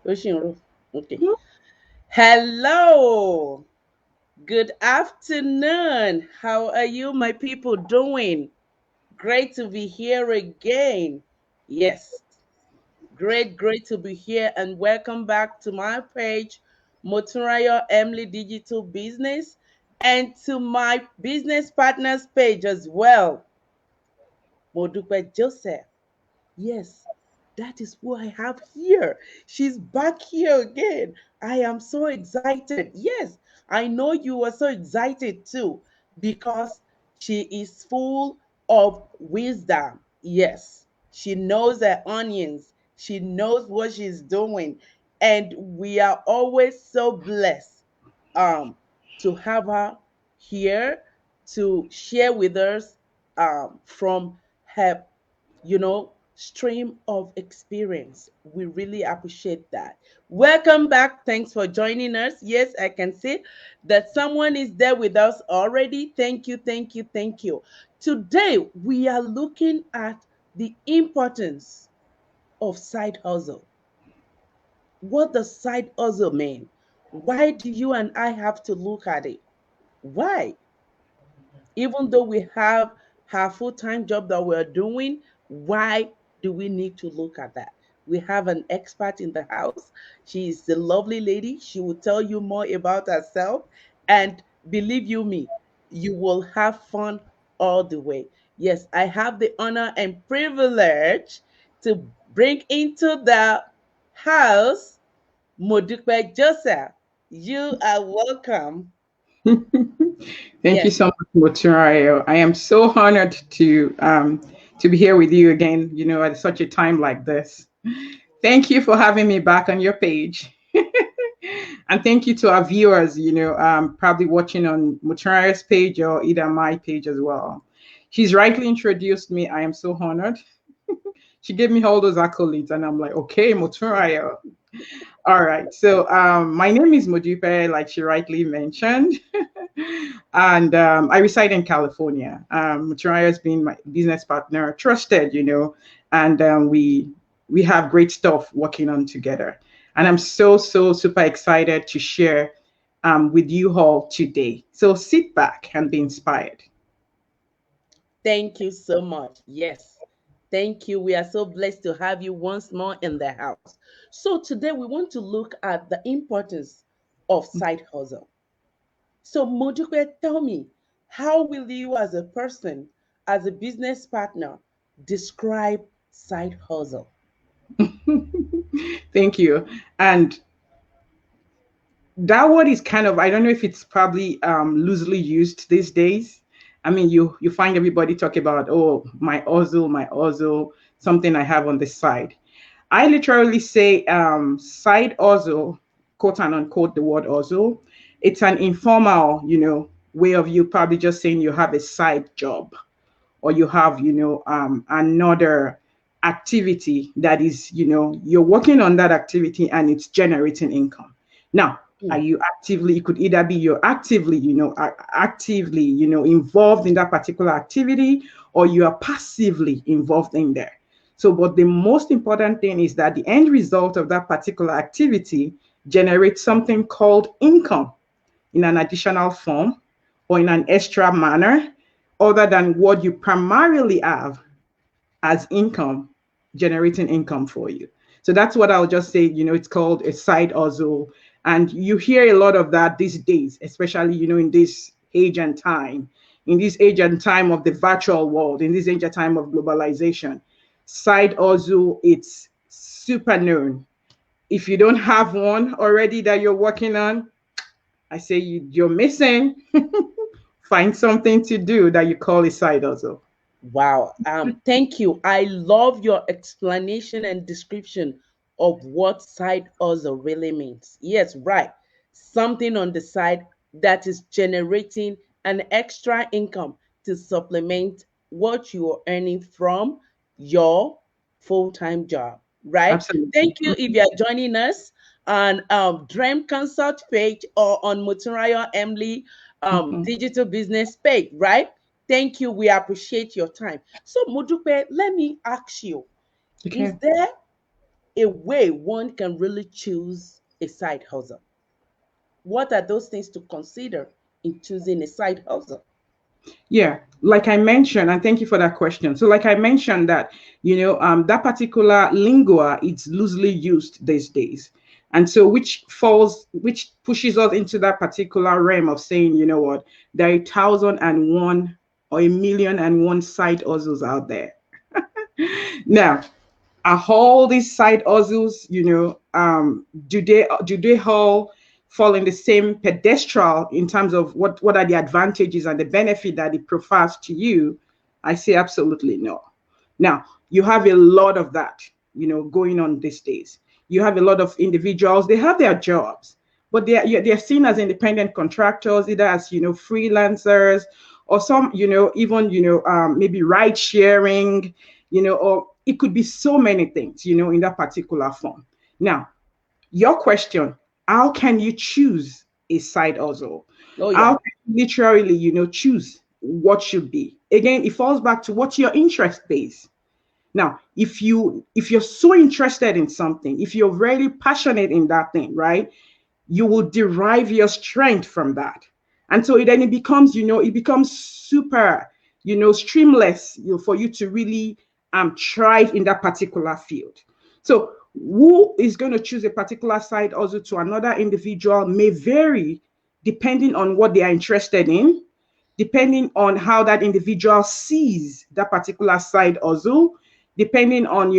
Oshinro. Okay. Hello. Good afternoon. How are you, my people, doing? Great to be here again. Yes, great to be here. And welcome back to my page, Moturayo Emily Digital Business, and to my business partners page as well, Modupe Joseph. Yes, that is who I have here. She's back here again. I am so excited. Yes, I know you are so excited too because she is full of wisdom. Yes, she knows her onions, she knows what she's doing, and we are always so blessed um, to have her here to share with us from her stream of experience. We really appreciate that. Welcome back. Thanks for joining us. Yes, I can see that someone is there with us already. Thank you. Today, we are looking at the importance of side hustle. What does side hustle mean? Why do you and I have to look at it? Why? Even though we have our full-time job that we're doing, why do we need to look at that? We have an expert in the house. She is a lovely lady. She will tell you more about herself. And believe you me, you will have fun all the way. Yes, I have the honor and privilege to bring into the house Modupe Joseph. You are welcome. Thank you Yes. so much, Moturayo. I am so honored to be here with you again, at such a time like this. Thank you for having me back on your page. And thank you to our viewers, probably watching on Moturayo's page or either my page as well. She's rightly introduced me. I am so honored. She gave me all those accolades, and I'm like, okay, Moturayo. All right. So my name is Modupe, like she rightly mentioned. And I reside in California. Maturaya has been my business partner, trusted, and we have great stuff working on together. And I'm so super excited to share with you all today. So sit back and be inspired. Thank you so much. Yes. Thank you. We are so blessed to have you once more in the house. So, today we want to look at the importance of side hustle. So, Mojuke, tell me, how will you, as a person, as a business partner, describe side hustle? Thank you. And that word is kind of, I don't know if it's probably loosely used these days. I mean, you find everybody talk about, oh, my hustle, something I have on the side. I literally say side hustle, quote and unquote, the word hustle. It's an informal, way of you probably just saying you have a side job or you have, another activity that is, you're working on that activity and it's generating income. Now, are Hmm. you actively, it could either be you're actively, actively, involved in that particular activity, or you are passively involved in there. So, but the most important thing is that the end result of that particular activity generates something called income in an additional form or in an extra manner, other than what you primarily have as income, generating income for you. So that's what I'll just say, it's called a side hustle. And you hear a lot of that these days, especially, in this age and time, in this age and time of the virtual world, in this age and time of globalization. Side hustle, it's super known. If you don't have one already that you're working on, I say you're missing. Find something to do that you call a side hustle. Wow. Thank you. I love your explanation and description of what side hustle really means. Yes, right. Something on the side that is generating an extra income to supplement what you are earning from your full-time job. Right? Absolutely. Thank you if you are joining us on Dream Consult page or on Moturayo Emily Mhm. digital business page, right? Thank you. We appreciate your time. So, Modupe, let me ask you, is Okay. there a way one can really choose a side hustle? What are those things to consider in choosing a side hustle? Yeah, like I mentioned, and thank you for that question. So, like I mentioned, that that particular lingua, it's loosely used these days, and so which pushes us into that particular realm of saying, you know what, there are 1,001 or 1,000,001 side hustles out there. Now, are all these side hustles, do they all fall in the same pedestal in terms of what are the advantages and the benefit that it provides to you? I say absolutely no. Now, you have a lot of that, going on these days. You have a lot of individuals, they have their jobs, but they're seen as independent contractors, either as, freelancers, or some, even, maybe ride sharing, or it could be so many things, in that particular form. Now, your question, how can you choose a side hustle? Oh, How yeah. can you literally, choose what should be? Again, it falls back to what's your interest base. Now, if you're so interested in something, if you're really passionate in that thing, right, you will derive your strength from that. And so then it becomes super, streamless, for you to really thrive in that particular field. So who is going to choose a particular side also to another individual may vary depending on what they are interested in, depending on how that individual sees that particular side also, depending on,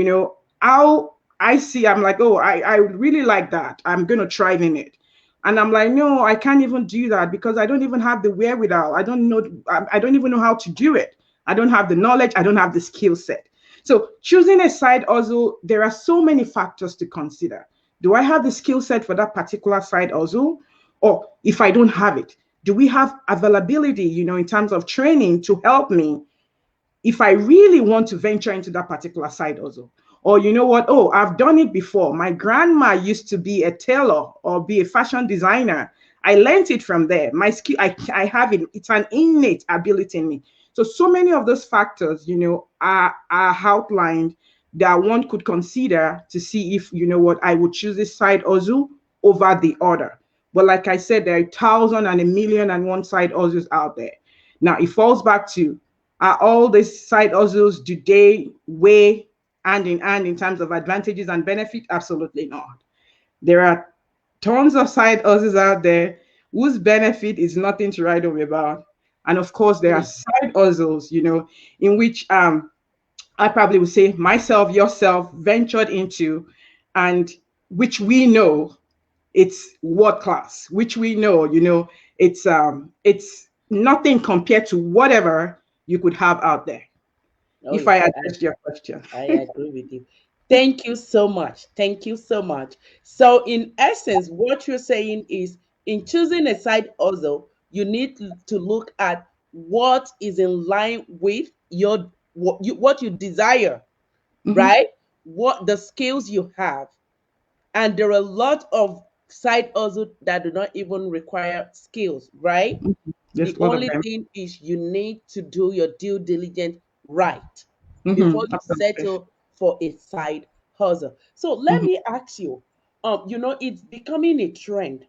how I see, I'm like, oh, I really like that. I'm going to thrive in it. And I'm like, no, I can't even do that because I don't even have the wherewithal. I don't know. I don't even know how to do it. I don't have the knowledge. I don't have the skill set. So choosing a side hustle, there are so many factors to consider. Do I have the skill set for that particular side hustle? Or if I don't have it, do we have availability, in terms of training to help me if I really want to venture into that particular side hustle? Or you know what? Oh, I've done it before. My grandma used to be a tailor or be a fashion designer. I learned it from there. My skill, I have it. It's an innate ability in me. So many of those factors, are outlined that one could consider to see if, what, I would choose this side hustle over the other. But like I said, there are 1,000 and 1,000,001 side hustles out there. Now it falls back to, are all these side hustles, do they weigh hand in hand in terms of advantages and benefit? Absolutely not. There are tons of side hustles out there whose benefit is nothing to write home about. And of course, there are Mm. side hustles, in which I probably would say myself, yourself, ventured into, and which we know it's world class, which we know, it's nothing compared to whatever you could have out there. Oh, If I yes. addressed your question. I agree with you. Thank you so much. Thank you so much. So, in essence, what you're saying is in choosing a side hustle, you need to look at what is in line with what you desire, Hmm. right? What the skills you have. And there are a lot of side hustle that do not even require skills, right? The There's a lot of only them. thing is you need to do your due diligence right before you Absolutely. settle for a side hustle. So let Hmm. me ask you, it's becoming a trend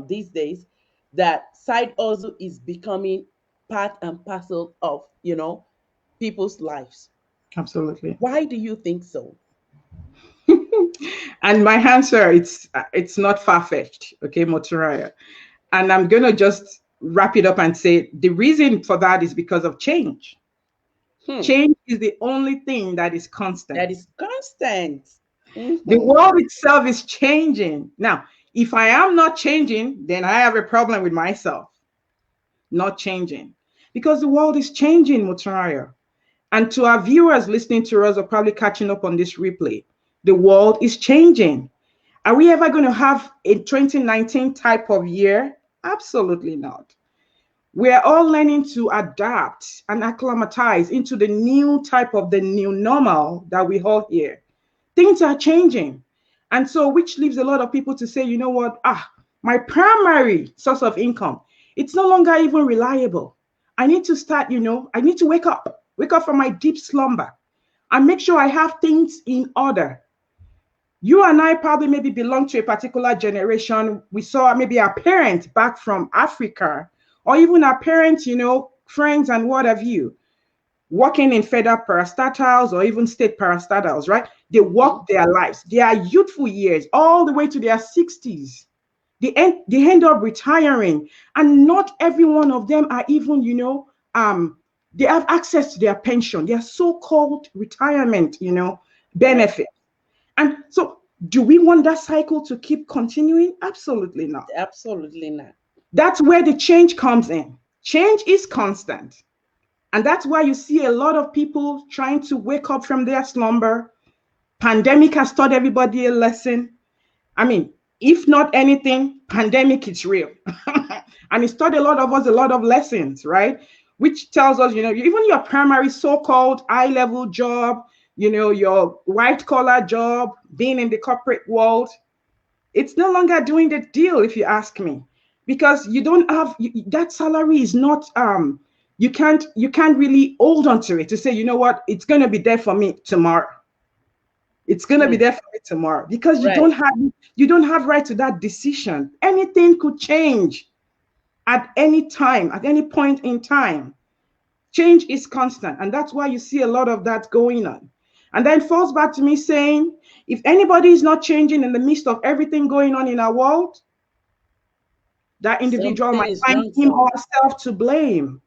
these days that side hustle is becoming part and parcel of, people's lives. Absolutely. Why do you think so? And my answer, it's not far fetched, okay, Motoraya. And I'm gonna just wrap it up and say the reason for that is because of change. Hmm, Change is the only thing that is that constant. is constant. The Mhm. world itself is changing. Now, if I am not changing, then I have a problem with myself not changing. Because the world is changing, Mutaraya. And to our viewers listening to us or probably catching up on this replay, the world is changing. Are we ever going to have a 2019 type of year? Absolutely not. We're all learning to adapt and acclimatize into the new type of the new normal that we all hear. Things are changing. And so, which leaves a lot of people to say, you know what? My primary source of income, it's no longer even reliable. I need to start, I need to wake up from my deep slumber and make sure I have things in order. You and I probably maybe belong to a particular generation. We saw maybe our parents back from Africa, or even our parents, friends and what have you, working in federal parastatals or even state parastatals, right? They Mhm. work their lives, their youthful years, all the way to their 60s. They end up retiring, and not every one of them are even, they have access to their pension, their so-called retirement, Right. benefit. And so, do we want that cycle to keep continuing? Absolutely not. Absolutely not. That's where the change comes in. Change is constant. And that's why you see a lot of people trying to wake up from their slumber. Pandemic has taught everybody a lesson. I mean, if not anything, pandemic is real. And it's taught a lot of us a lot of lessons, right? Which tells us, even your primary so-called high-level job, your white-collar job, being in the corporate world, it's no longer doing the deal, if you ask me, because you don't have that salary is not you can't really hold on to it to say, you know what, it's going to be there for me tomorrow. It's going to be Hmm. there for me tomorrow, because you don't Right. have you don't have right to that decision. Anything could change at any time, at any point in time. Change is constant, and that's why you see a lot of that going on. And then falls back to me saying, if anybody is not changing in the midst of everything going on in our world, that individual Something might is find wrong him or somewhere. herself to blame,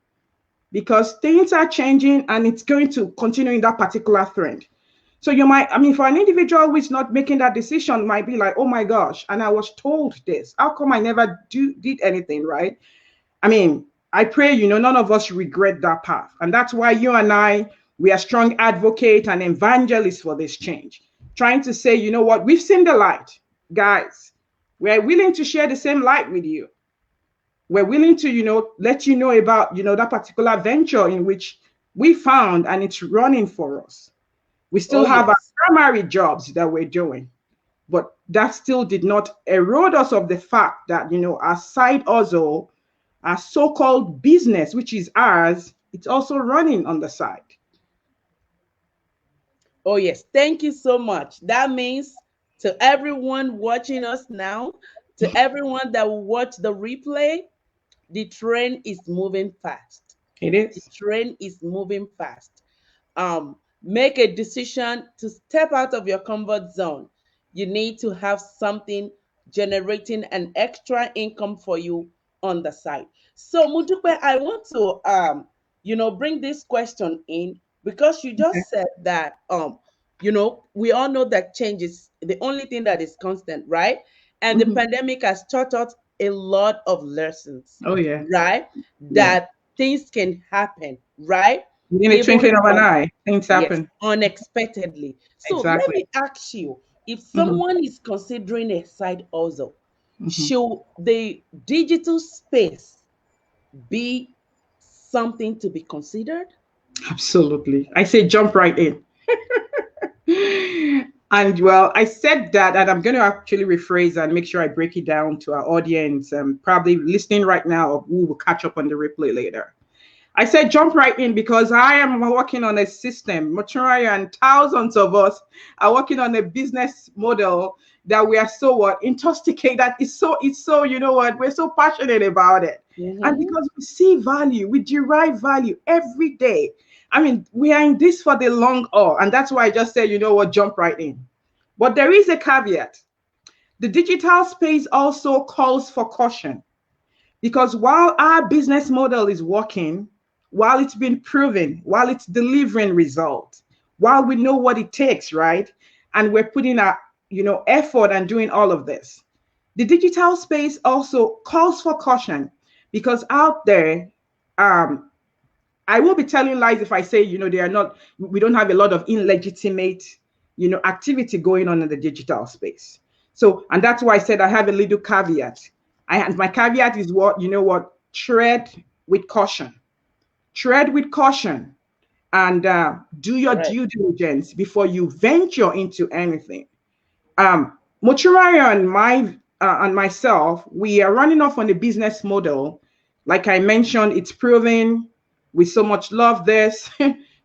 because things are changing and it's going to continue in that particular trend. So you might, I mean, for an individual who is not making that decision, might be like, oh my gosh, and I was told this. How come I never did anything, right? I mean, I pray, none of us regret that path. And that's why you and I, we are strong advocate and evangelists for this change. Trying to say, you know what, we've seen the light, guys. We're willing to share the same light with you. We're willing to, let you know about, that particular venture in which we found and it's running for us. We Oh, still have our yes. primary jobs that we're doing, but that still did not erode us of the fact that, our side hustle, our so-called business, which is ours, it's also running on the side. Oh, yes. Thank you so much. That means to everyone watching us now, to everyone that will watch the replay, the train is moving fast. It The is. train is moving fast. Make a decision to step out of your comfort zone. You need to have something generating an extra income for you on the side. So Mudupe, I want to bring this question in because you Okay. just said that we all know that change is the only thing that is constant, right? And the Mhm. pandemic has taught us a lot of lessons, Oh yeah, right? yeah. That things can happen, right? In a Even twinkling of an eye, things yes, happen. unexpectedly. So let Exactly. me ask you, if Hmm. someone is considering a side hustle, Hmm. should the digital space be something to be considered? Absolutely. I say jump right in. And well, I said that, and I'm going to actually rephrase and make sure I break it down to our audience, probably listening right now, or who will catch up on the replay later. I said jump right in because I am working on a system. Moturaya and thousands of us are working on a business model that we are so intoxicated. That it's so we're so passionate about it. And Mm-hmm. because we see value, we derive value every day. I mean, we are in this for the long haul. And that's why I just said, jump right in. But there is a caveat. The digital space also calls for caution. Because while our business model is working, while it's been proven, while it's delivering results, while we know what it takes, right? And we're putting our, effort and doing all of this. The digital space also calls for caution because out there, um, I will be telling lies if I say, they are not, we don't have a lot of illegitimate, activity going on in the digital space. So, and that's why I said I have a little caveat. And my caveat is what, tread with caution. Tread with caution and do your Right. due diligence before you venture into anything. Mochiraya and myself, we are running off on a business model. Like I mentioned, it's proven. We so much love this.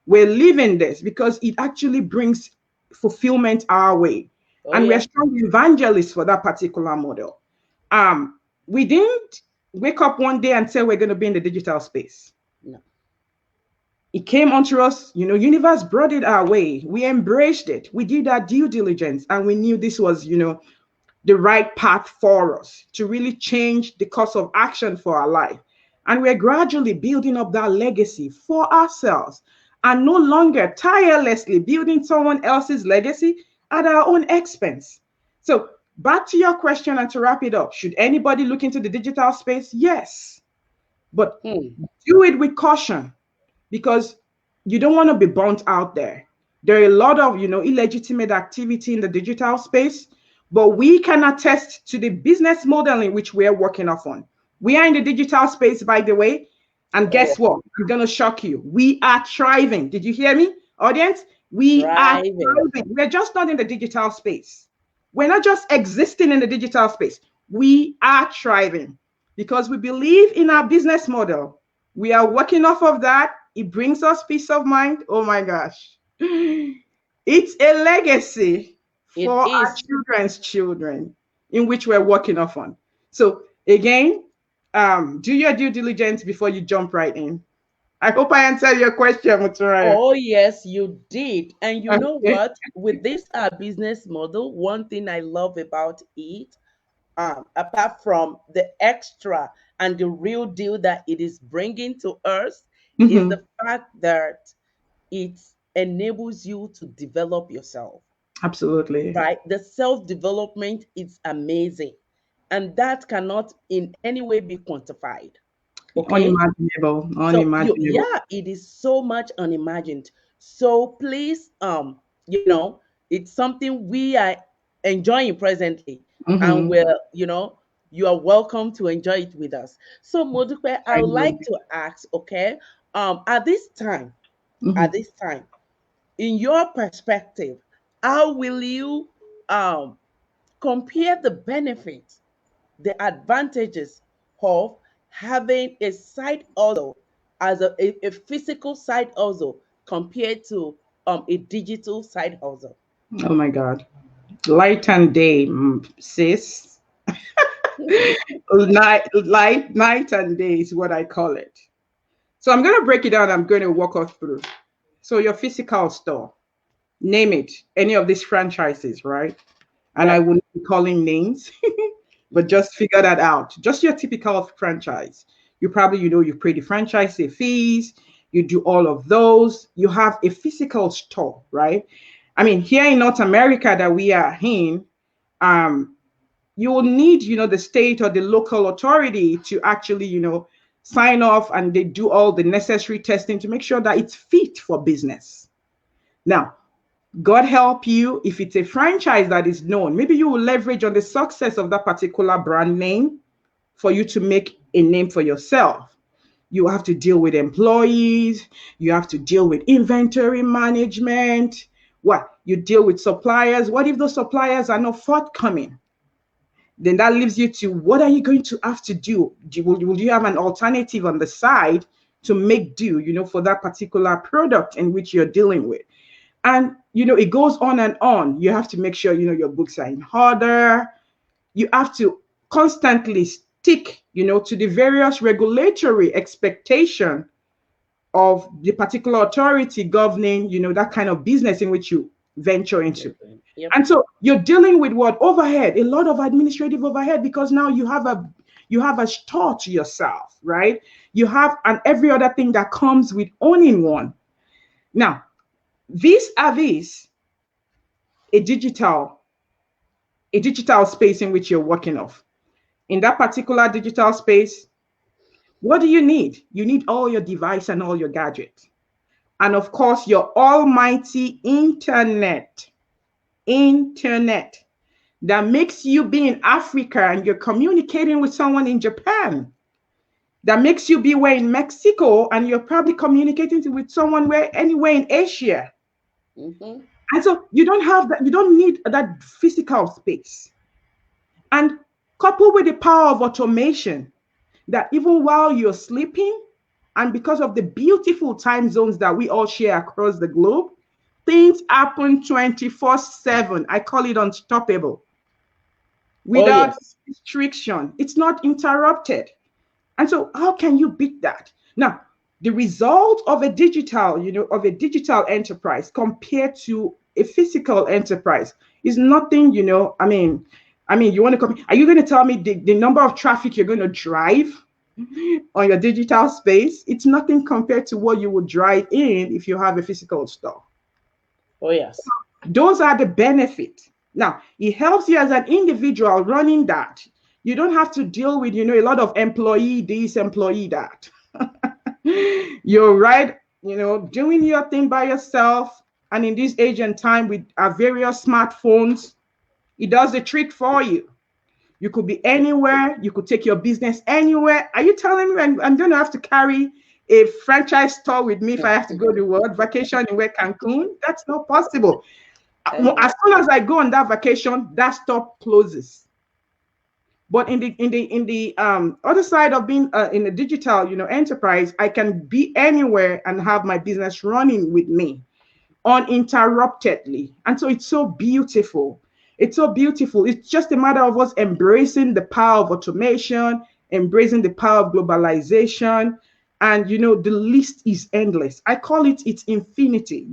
We're living this because it actually brings fulfillment our way. Oh And we're yeah. strong evangelists for that particular model. We didn't wake up one day and say we're going to be in the digital space. No. It came onto us, universe brought it our way. We embraced it. We did our due diligence, and we knew this was, the right path for us to really change the course of action for our life. And we're gradually building up that legacy for ourselves and no longer tirelessly building someone else's legacy at our own expense. So, back to your question and to wrap it up, should anybody look into the digital space? Yes, but Hmm. do it with caution because you don't want to be burnt out there. There are a lot of, illegitimate activity in the digital space, but we can attest to the business model in which we are working off on. We are in the digital space, by the way, and Oh yeah. guess what? I'm going to shock you. We are thriving. Did you hear me, audience? We are Thriving. thriving. We're just not in the digital space. We're not just existing in the digital space. We are thriving because we believe in our business model. We are working off of that. It brings us peace of mind. Oh my gosh. It's a legacy It for our is. children's children in which we're working off on. So again, do your due diligence before you jump right in. I hope I answered your question, Muturaya. Oh, yes, you did. And you know Okay. what? With this business model, one thing I love about it, apart from the extra and the real deal that it is bringing to us, is Mm-hmm. the fact that it enables you to develop yourself, Absolutely. right? The self development is amazing. And that cannot in any way be quantified. Okay. Unimaginable. So you, Unimaginable. yeah, it is so much unimagined. So please, it's something we are enjoying presently, and Mm-hmm. you are welcome to enjoy it with us. So Modupe, I I would will like be. to ask, okay, at this time, Mm-hmm. at this time, in your perspective, how will you um compare the benefits, the advantages of having a side hustle as a physical side hustle compared to a digital side hustle. Oh my God. Light and day, sis. Night and day is what I call it. So I'm going to break it down. I'm going to walk us through. So your physical store, name it, any of these franchises, right? And I Right. wouldn't be calling names, but Mhm. just figure that out. Just your typical franchise. You probably, you pay the franchise fees, you do all of those. You have a physical store, right? I mean, here in North America that we are in, um, you will need, the state or the local authority to actually, sign off and they do all the necessary testing to make sure that it's fit for business. Now, God help you if it's a franchise that is known. Maybe you will leverage on the success of that particular brand name for you to make a name for yourself. You have to deal with employees, you have to deal with inventory management. What? You deal with suppliers. What if those suppliers are not forthcoming? Then that leaves you to what are you going to have to do? Will you have an alternative on the side to make do, for that particular product in which you're dealing with? And it goes on and on. You have to make sure your books are in order. You have to constantly stick to the various regulatory expectation of the particular authority governing that kind of business in which you venture into. Yep. And so you're dealing with what? Overhead, a lot of administrative overhead, because now you have a store to yourself, right? You have and every other thing that comes with owning one. Now, these a digital a digital space in which you're working off. In that particular digital space, what do you need? You need all your device and all your gadgets. And of course, your almighty internet that makes you be in Africa and you're communicating with someone in Japan, that makes you be where in Mexico and you're probably communicating with someone where anywhere in Asia. Hmm. And so you don't have that, you don't need that physical space. And coupled with the power of automation, that even while you're sleeping, and because of the beautiful time zones that we all share across the globe, things happen 24/7. I call it unstoppable Oh, without yes. restriction. It's not interrupted. And so how can you beat that? Now, the result of a digital, of a digital enterprise compared to a physical enterprise is nothing, you want to come, are you going to tell me the number of traffic you're going to drive on your digital space? It's nothing compared to what you would drive in if you have a physical store. Oh, yes. Those are the benefits. Now, it helps you as an individual running that. You don't have to deal with, a lot of employee this, employee that. You're right, doing your thing by yourself. And in this age and time with our various smartphones, it does the trick for you. You could be anywhere. You could take your business anywhere. Are you telling me I'm going to have to carry a franchise store with me if I have to go to world vacation in where Cancun? That's not possible. I know. As soon as I go on that vacation, that store closes. But in the other side of being in a digital enterprise, I can be anywhere and have my business running with me uninterruptedly. And so it's so beautiful. It's so beautiful. It's just a matter of us embracing the power of automation, embracing the power of globalization. And, the list is endless. I call it it's infinity.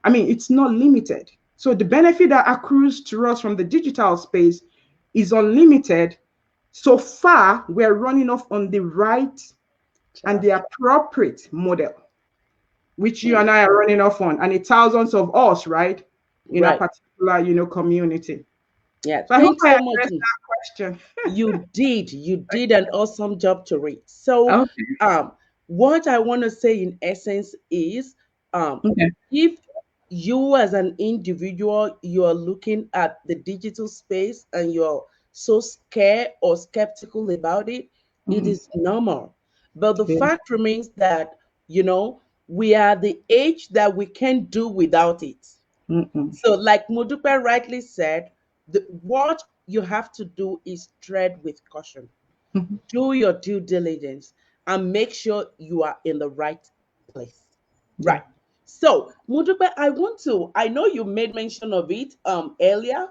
I mean, it's not limited. So the benefit that accrues to us from the digital space is unlimited. So far, we're running off on the right and the appropriate model, which you and I are running off on, and it's thousands of us, right, in a Right. particular, community. Yeah. So I hope Thanks I so much. addressed that question. You did an awesome job to read. So, Okay. um, what I want to say in essence is, um, Okay. if you as an individual you are looking at the digital space and you're so scared or skeptical about it, it Mhm. is normal. But the Yeah. fact remains that we are the age that we can't do without it. Mm-mm. So, like Modupe rightly said, what you have to do is tread with caution. Mhm. Do your due diligence and make sure you are in the right place. Yeah. Right. So, Modupe, I know you made mention of it earlier,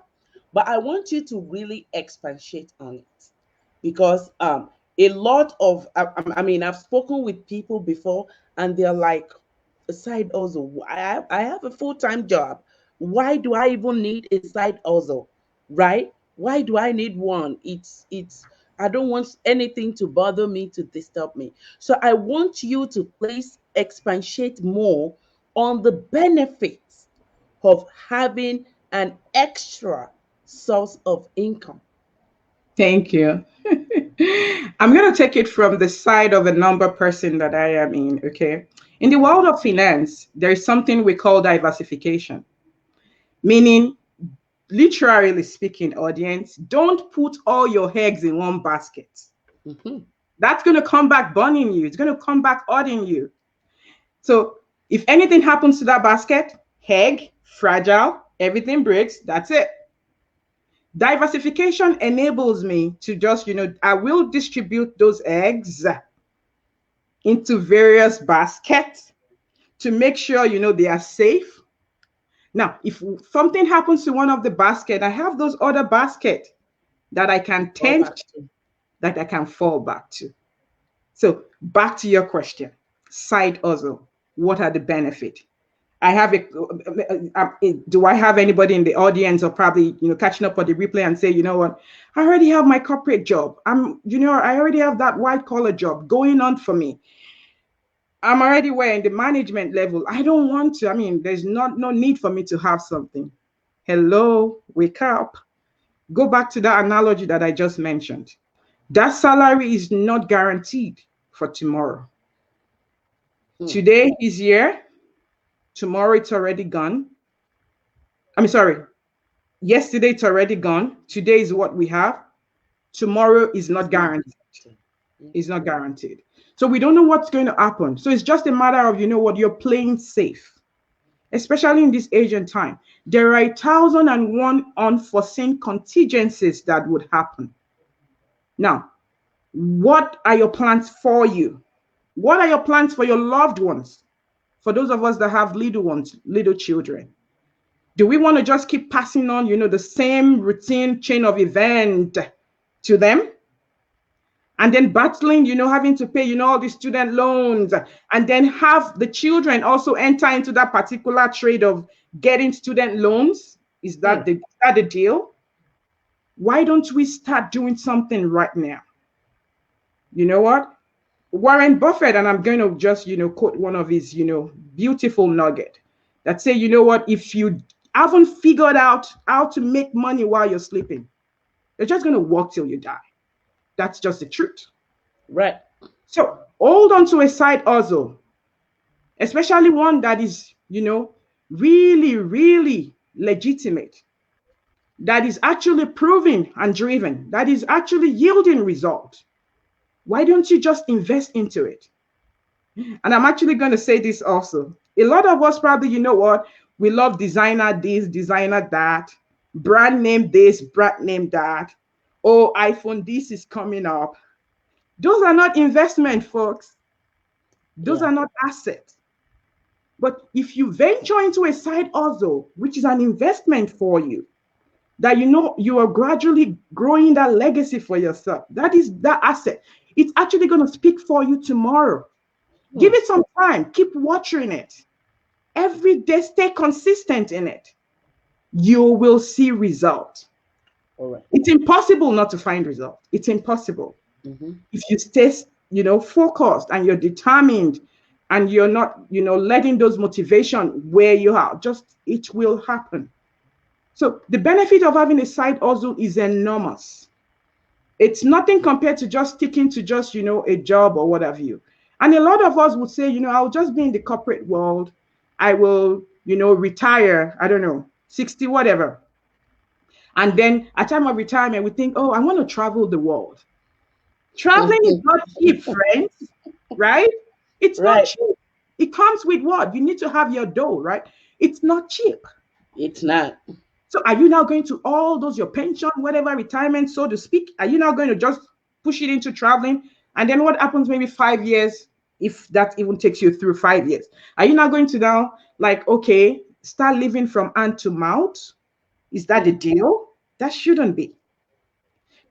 but I want you to really expatiate on it because a lot of I mean, I've spoken with people before and they're like, a side hustle. I have a full-time job. Why do I even need a side hustle? Right? Why do I need one? It's I don't want anything to bother me, to disturb me. So I want you to please expatiate more on the benefits of having an extra source of income. Thank you. I'm going to take it from the side of a number person that I am in. Okay. In the world of finance, there is something we call diversification, meaning, literally speaking, audience, don't put all your eggs in one basket. Mhm. That's going to come back burning you. It's going to come back hurting you. So if anything happens to that basket, egg, fragile, everything breaks, that's it. Diversification enables me to just, I will distribute those eggs into various baskets to make sure, they are safe. Now, if something happens to one of the basket, I have those other basket that I can Go tend back to, to. that I can fall back to. So back to your question, side hustle. What are the benefits? I have do I have anybody in the audience or probably, catching up on the replay and say, you know what, I already have my corporate job. I already have that white collar job going on for me. I'm already where in the management level. I don't want to. I mean, there's no need for me to have something. Hello, wake up. Go back to that analogy that I just mentioned. That salary is not guaranteed for tomorrow. Hmm. Today is here, tomorrow it's already gone. I mean, sorry, yesterday it's already gone. Today is what we have. Tomorrow is It's not not guaranteed. guaranteed. Yeah. Is not guaranteed. So we don't know what's going to happen. So it's just a matter of, what, you're playing safe, especially in this age and time. There are 1,001 unforeseen contingencies that would happen. Now, what are your plans for you? What are your plans for your loved ones? for those of us that have little ones, little children? Do we want to just keep passing on, the same routine chain of event to them? And then battling, having to pay, all the student loans, and then have the children also enter into that particular trade of getting student loans? Is that the deal? Why don't we start doing something right now? You know what? Warren Buffett, and I'm going to just, quote one of his, beautiful nugget that say, you know what, if you haven't figured out how to make money while you're sleeping, you're just going to work till you die. That's just the truth. Right. So hold on to a side hustle, especially one that is, really, really legitimate, that is actually proven and driven, that is actually yielding results. Why don't you just invest into it? And I'm actually going to say this also. A lot of us probably, we love designer this, designer that, brand name this, brand name that. Oh, iPhone this is coming up. Those are not investment, folks. Those are not assets. But if you venture into a side hustle, which is an investment for you, that you are gradually growing that legacy for yourself, that is that asset. It's actually going to speak for you tomorrow. Give it some time. Keep watching it. Every day, stay consistent in it. You will see results. All right. It's impossible not to find results. It's impossible. If you stay, focused and you're determined and you're not, letting those motivation wear you out, it will happen. So the benefit of having a side hustle is enormous. It's nothing compared to just sticking to just, a job or what have you. And a lot of us would say, I'll just be in the corporate world. I will, retire, I don't know, 60, whatever. And then at time of retirement, we think, oh, I want to travel the world. Traveling is not cheap, friends, right? It's not cheap. It comes with what? You need to have your dough, right? It's not cheap. It's not. So are you now going to all those, your pension, whatever, retirement, so to speak, are you now going to just push it into traveling? And then what happens maybe 5 years, if that even takes you through 5 years? Are you now going to now, okay, start living from hand to mouth? Is that the deal? That shouldn't be.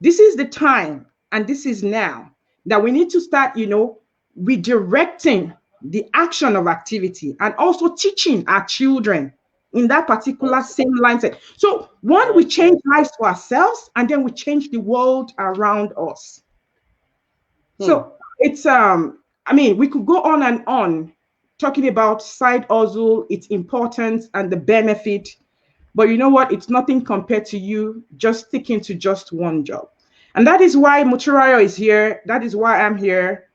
This is the time, and this is now, that we need to start, redirecting the action of activity and also teaching our children in that particular same mindset. So one, we change lives for ourselves, and then we change the world around us. So it's we could go on and on talking about side hustle, its importance and the benefit. But you know what? It's nothing compared to you just sticking to just one job. And that is why Muturayo is here. That is why I'm here.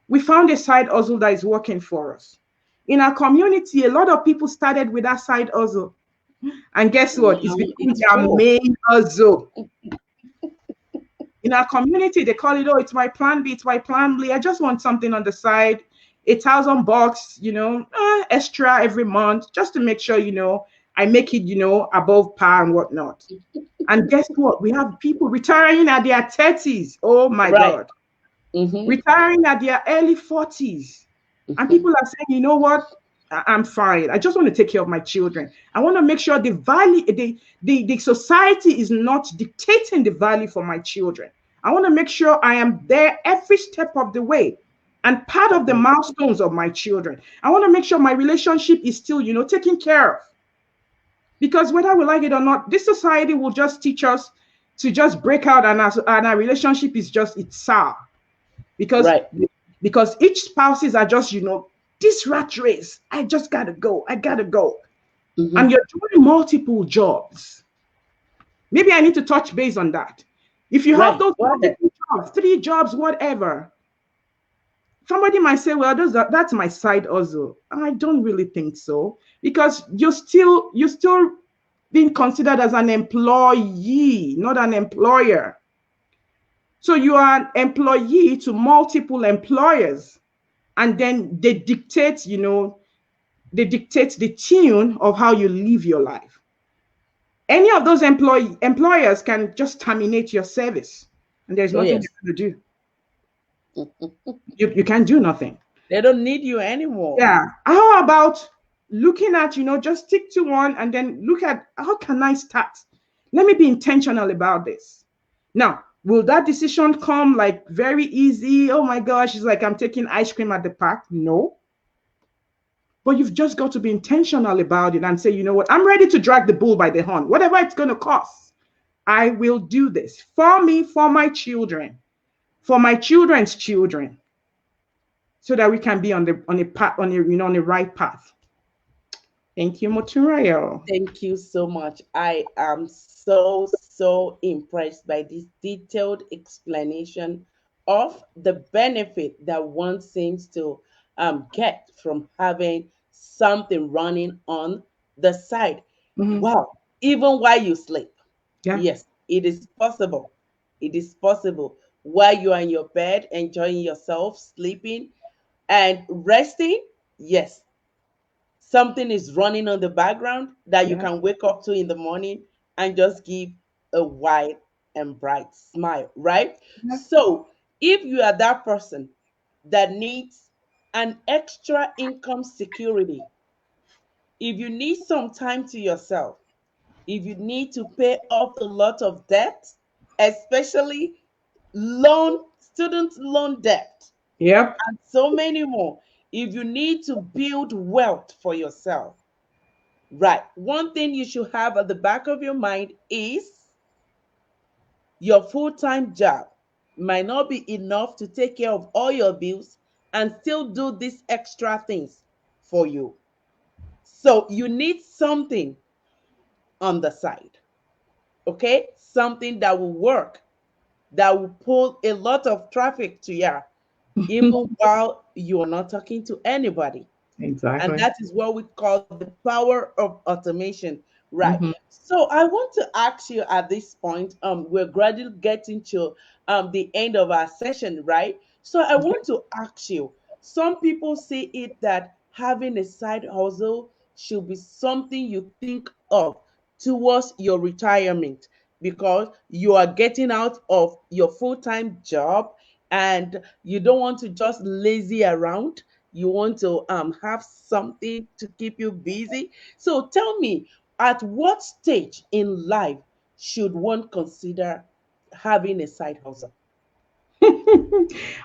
We found a side hustle that is working for us. In our community, a lot of people started with that side hustle. And guess what? It's become their main hustle. In our community, they call it, oh, it's my plan B, it's my plan B. I just want something on the side, $1,000, extra every month, just to make sure, I make it, above par and whatnot. And guess what? We have people retiring at their 30s. Oh my God. Retiring at their early 40s. And people are saying, you know what? I'm fine. I just want to take care of my children. I want to make sure the value, the society is not dictating the value for my children. I want to make sure I am there every step of the way and part of the milestones of my children. I want to make sure my relationship is still, taken care of. Because whether we like it or not, this society will just teach us to just break out, and our relationship is just, it's sour. Because each spouses are just, this rat race, I just gotta go. I gotta go. And you're doing multiple jobs. Maybe I need to touch base on that. If you have those multiple jobs, 3 jobs, whatever, somebody might say, well, that's my side hustle. I don't really think so, because you're still being considered as an employee, not an employer. So you are an employee to multiple employers, and then they dictate, the tune of how you live your life. Any of those employers can just terminate your service, and there's nothing you can do. You can't do nothing. They don't need you anymore. Yeah. How about looking at, just stick to one and then look at how can I start? Let me be intentional about this. Now, will that decision come like very easy? Oh my gosh, it's like I'm taking ice cream at the park. No. But you've just got to be intentional about it and say, you know what, I'm ready to drag the bull by the horn, whatever it's going to cost. I will do this for me, for my children, for my children's children, so that we can be on a path, on the right path. Thank you, Moturayo. Thank you so much. I am so, so impressed by this detailed explanation of the benefit that one seems to get from having something running on the side. Mhm. Wow. Even while you sleep. Yeah, Yes, it is possible. It is possible. While you are in your bed, enjoying yourself, sleeping and resting, yes, something is running on the background that you yeah, can wake up to in the morning and just give a wide and bright smile, right? yeah, So, if you are that person that needs an extra income security, if you need some time to yourself, if you need to pay off a lot of debt, especially student loan debt, yep. and so many more, if you need to build wealth for yourself, right. One thing you should have at the back of your mind is your full time job might not be enough to take care of all your bills and still do these extra things for you. So you need something on the side, okay? Something that will work, that will pull a lot of traffic to you, even while you're not talking to anybody. And Exactly. that is what we call the power of automation, right? Hmm. So I want to ask you at this point, we're gradually getting to the end of our session, right? So I want to ask you, some people say it that having a side hustle should be something you think of towards your retirement, because you are getting out of your full-time job and you don't want to just lazy around. You want to have something to keep you busy. So tell me, at what stage in life should one consider having a side hustle?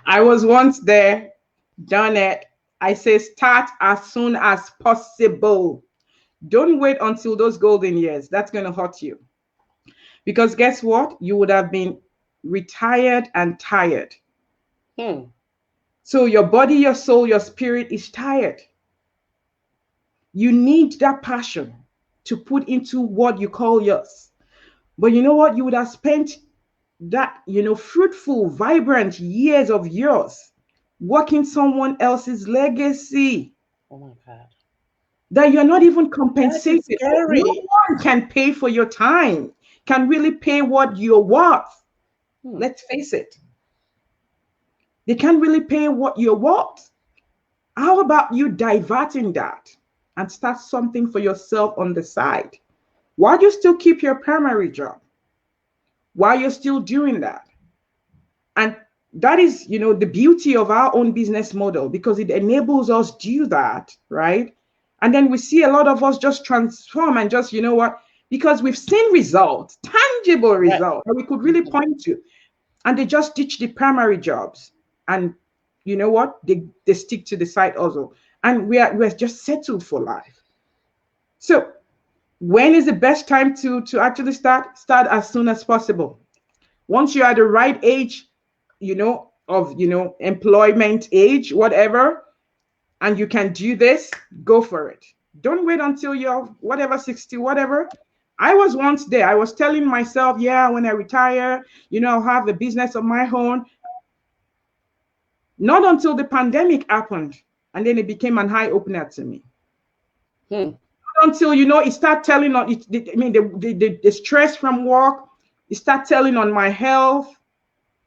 I was once there, done it. I say start as soon as possible. Don't wait until those golden years. That's going to hurt you. Because guess what? You would have been retired and tired. Hmm. So your body, your soul, your spirit is tired. You need that passion to put into what you call yours. But you know what? You would have spent that, fruitful, vibrant years of yours working someone else's legacy Oh my God. that you're not even That is compensated for. No scary. one can pay for your time, can really pay what you're worth. Hmm. Let's face it. They can't really pay what you're worth. How about you diverting that and start something for yourself on the side while you still keep your primary job, while you're still doing that? And that is, the beauty of our own business model, because it enables us do that, right? And then we see a lot of us just transform and just, you know what, because we've seen results, tangible Right. results that we could really Mhm. point to, and they just ditch the primary jobs, and you know what, they stick to the side also, and we're just settled for life. So when is the best time to actually start as soon as possible? Once you're at the right age, of employment age, whatever, and you can do this, go for it. Don't wait until you're whatever 60, whatever. I was once there. I was telling myself, yeah, when I retire, I'll have a business of my own. Not until the pandemic happened, and then it became an eye opener to me. Hmm. Not until it start telling on it. I mean, the stress from work, it start telling on my health.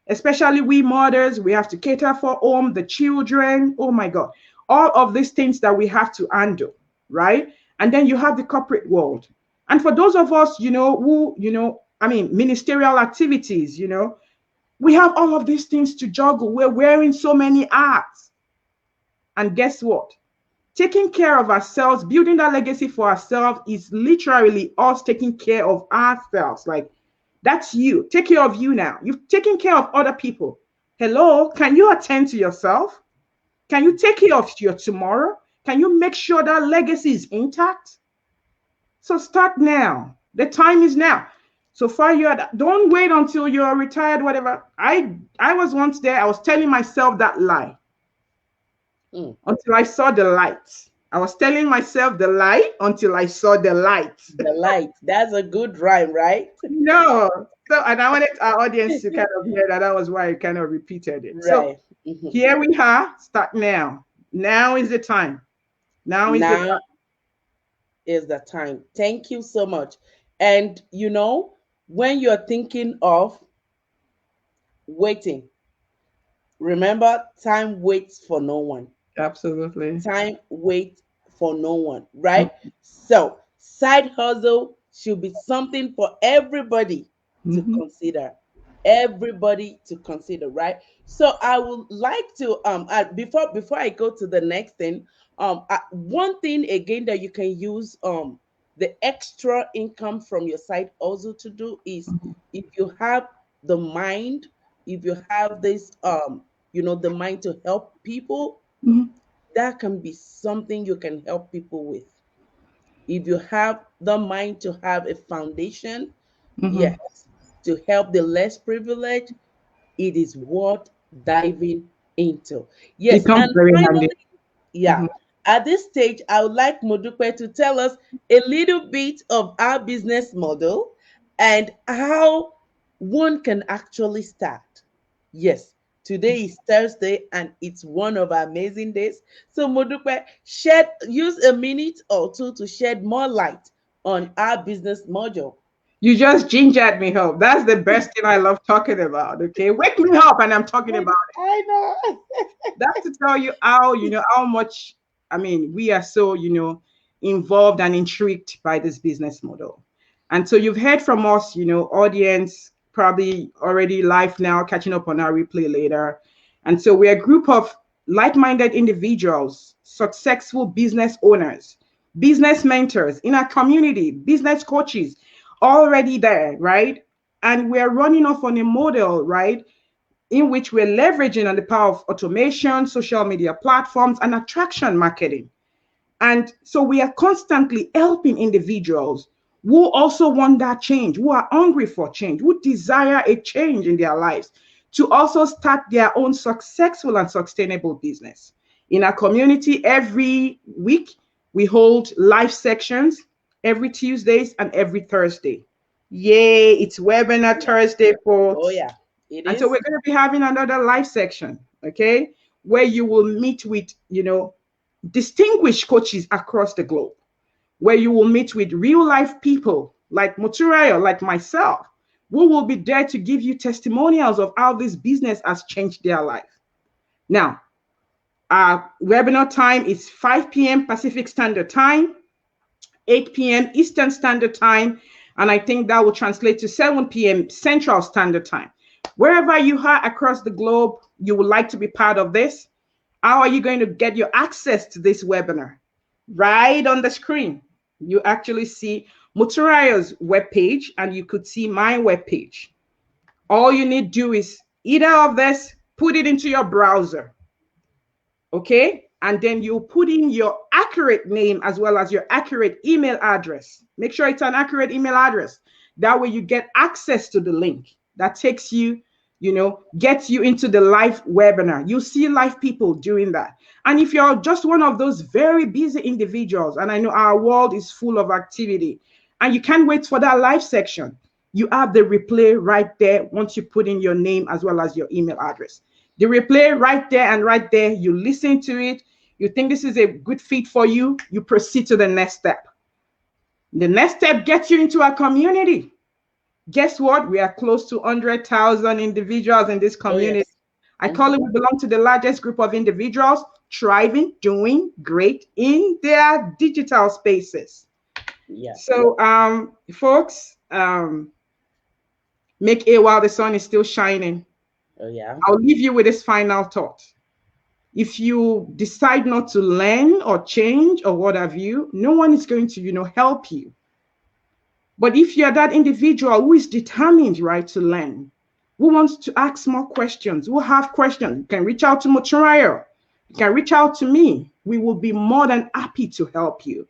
Especially we mothers, we have to cater for home, the children. Oh my God, all of these things that we have to handle, right? And then you have the corporate world. And for those of us, who, I mean, ministerial activities, we have all of these things to juggle. We're wearing so many hats. And guess what? Taking care of ourselves, building that legacy for ourselves is literally us taking care of ourselves. Like, that's you. Take care of you now. You've taken care of other people. Hello, can you attend to yourself? Can you take care of your tomorrow? Can you make sure that legacy is intact? So start now. The time is now. So far, don't wait until you're retired, whatever. I was once there. I was telling myself that lie Mm. until I saw the light. I was telling myself the lie until I saw the light. The light. That's a good rhyme, right? No. So, and I wanted our audience to kind of hear that. That was why I kind of repeated it. So Right. Mhm. here we are. Start now. Now is the time. Now is the Now time. is the time. Thank you so much. And when you're thinking of waiting, remember time waits for no one. Absolutely. Time waits for no one, right? So, side hustle should be something for everybody to Mm-hmm. consider. Everybody to consider, right? So, I would like to before I go to the next thing, one thing again that you can use the extra income from your side also to do is, if you have the mind, if you have this the mind to help people, Mm-hmm. that can be something you can help people with. If you have the mind to have a foundation, Mm-hmm. yes, to help the less privileged, it is worth diving into. It Yes, comes and very handy. finally, yeah, Mm-hmm. at this stage, I would like Modupe to tell us a little bit of our business model and how one can actually start. Yes, today is Thursday and it's one of our amazing days. So, Modupe, use a minute or two to shed more light on our business model. You just gingered me up. That's the best thing I love talking about. Okay. Wake me up and I'm talking about it. I know. That's to tell you how, how much, I mean, we are so, involved and intrigued by this business model. And so you've heard from us, audience, probably already live now, catching up on our replay later. And so we're a group of like minded individuals, successful business owners, business mentors in our community, business coaches already there, right? And we're running off on a model, right? In which we're leveraging on the power of automation, social media platforms, and attraction marketing. And so we are constantly helping individuals who also want that change, who are hungry for change, who desire a change in their lives to also start their own successful and sustainable business. In our community, every week, we hold live sections every Tuesdays and every Thursday. Yay, it's webinar Yeah. Thursday, Oh, folks. yeah, it And so is. we're going to be having another live section, okay, where you will meet with, distinguished coaches across the globe, where you will meet with real life people like Moturayo, like myself, who will be there to give you testimonials of how this business has changed their life. Now, our webinar time is 5 p.m. Pacific Standard Time, 8 p.m. Eastern Standard Time, and I think that will translate to 7 p.m. Central Standard Time. Wherever you are across the globe, you would like to be part of this. How are you going to get your access to this webinar? Right on the screen, you actually see Muturayo's webpage and you could see my webpage. All you need to do is either of this, put it into your browser, okay? And then you put in your accurate name as well as your accurate email address. Make sure it's an accurate email address. That way you get access to the link that takes you, gets you into the live webinar. You see live people doing that. And if you're just one of those very busy individuals, and I know our world is full of activity, and you can't wait for that live section, you have the replay right there once you put in your name as well as your email address. The replay right there and right there, you listen to it, you think this is a good fit for you, you proceed to the next step. The next step gets you into our community. Guess what? We are close to 100,000 individuals in this Oh, community. yes. I call it Mm-hmm. we belong to the largest group of individuals thriving, doing great in their digital spaces. Yeah. So, folks, make a while the sun is still shining. Oh, yeah. I'll leave you with this final thought. If you decide not to learn or change or what have you, no one is going to, help you. But if you're that individual who is determined, right, to learn, who wants to ask more questions, who have questions, you can reach out to Mocharayo. You can reach out to me. We will be more than happy to help you,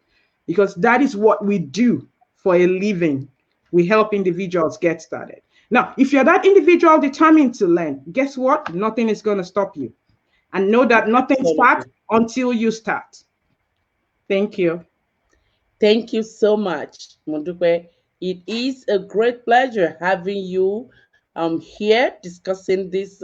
because that is what we do for a living. We help individuals get started. Now, if you're that individual determined to learn, guess what? Nothing is going to stop you. And know that nothing starts Absolutely. until you start. Thank you. Thank you so much, Mundukwe. It is a great pleasure having you here discussing this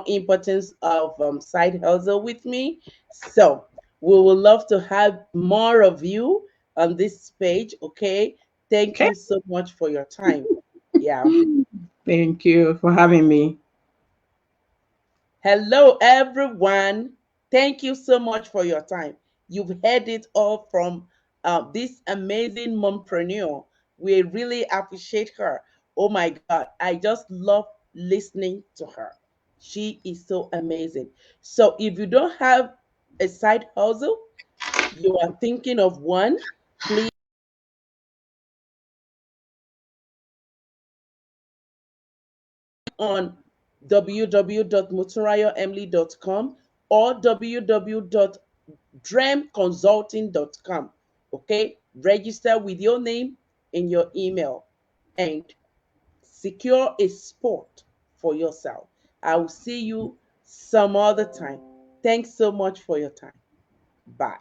importance of side hustle with me. So we would love to have more of you on this page. Okay. Thank Okay. you so much for your time. Yeah. Thank you for having me. Hello, everyone. Thank you so much for your time. You've heard it all from this amazing mompreneur. We really appreciate her. Oh my God, I just love listening to her. She is so amazing. So, if you don't have a side hustle, you are thinking of one, please on www.muturayoemily.com or www.dreamconsulting.com. Okay, register with your name and your email and secure a spot for yourself. I will see you some other time. Thanks so much for your time. Bye.